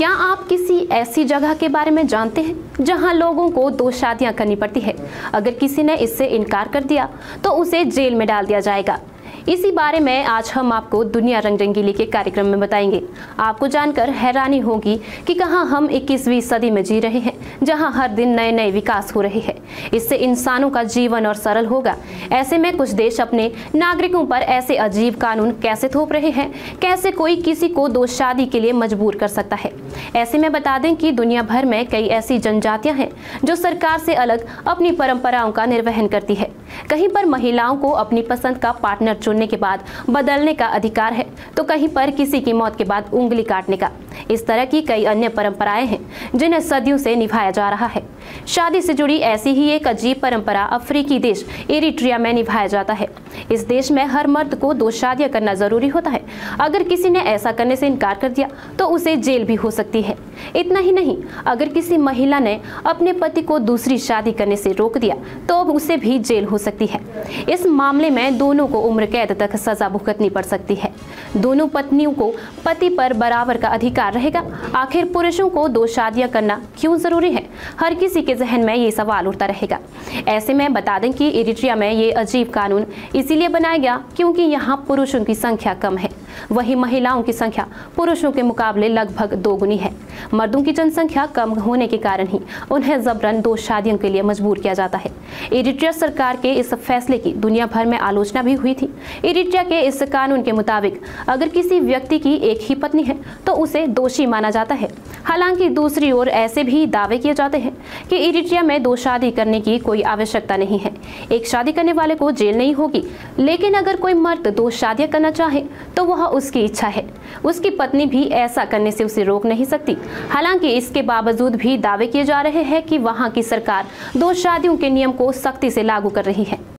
क्या आप किसी ऐसी जगह के बारे में जानते हैं जहां लोगों को 2 शादियां करनी पड़ती है? अगर किसी ने इससे इनकार कर दिया तो उसे जेल में डाल दिया जाएगा। इसी बारे में आज हम आपको दुनिया रंग रंगीली के कार्यक्रम में बताएंगे। आपको जानकर हैरानी होगी कि कहां हम 21वीं सदी में जी रहे हैं, जहां हर दिन नए नए विकास हो रहे हैं। इससे इंसानों का जीवन और सरल होगा। ऐसे में कुछ देश अपने नागरिकों पर ऐसे अजीब कानून कैसे थोप रहे हैं? कैसे कोई किसी को 2 शादी के लिए मजबूर कर सकता है? ऐसे में बता दें कि दुनिया भर में कई ऐसी जनजातियां हैं जो सरकार से अलग अपनी परंपराओं का निर्वहन करती है। कहीं पर महिलाओं को अपनी पसंद का पार्टनर चुनने के बाद बदलने का अधिकार है, तो कहीं पर किसी की मौत के बाद उंगली काटने का। इस तरह की कई अन्य परंपराएं हैं जिन्हें सदियों से निभाया जा रहा है। शादी से जुड़ी ऐसी ही एक अजीब परंपरा अफ्रीकी देश इरिट्रिया में निभाया जाता है। इस देश में हर मर्द को 2 शादियां करना जरूरी होता है। अगर किसी ने ऐसा करने से इनकार कर दिया तो उसे जेल भी हो सकती है। इतना ही नहीं, अगर किसी महिला ने अपने पति को दूसरी शादी करने से रोक दिया तो अब उसे भी जेल हो सकती है। इस मामले में दोनों को उम्र कैद तक सजा भुगतनी पड़ सकती है। दोनों पत्नियों को पति पर बराबर का अधिकार रहेगा। आखिर पुरुषों को 2 शादियां करना क्यों जरूरी है? हर किसी के जहन में ये सवाल उठता रहेगा। ऐसे में बता दें कि इरिट्रिया में ये अजीब कानून इसीलिए बनाया गया क्योंकि यहाँ पुरुषों की संख्या कम है, वहीं महिलाओं की संख्या पुरुषों के मुकाबले लगभग 2 गुनी है। मर्दों की जनसंख्या कम होने के कारण ही उन्हें जबरन 2 शादियों के लिए मजबूर किया जाता है। इरिट्रिया सरकार के इस फैसले की दुनिया भर में आलोचना भी हुई थी। इरिट्रिया के इस कानून के मुताबिक अगर किसी व्यक्ति की एक ही पत्नी है तो उसे दोषी माना जाता है। हालांकि दूसरी ओर ऐसे भी दावे किए जाते हैं कि इरिट्रिया में 2 शादी करने की कोई आवश्यकता नहीं है। एक शादी करने वाले को जेल नहीं होगी, लेकिन अगर कोई मर्द 2 शादियां करना चाहे तो वह उसकी इच्छा है। उसकी पत्नी भी ऐसा करने से उसे रोक नहीं सकती। हालांकि इसके बावजूद भी दावे किए जा रहे हैं कि वहां की सरकार 2 शादियों के नियम को सख्ती से लागू कर रही है।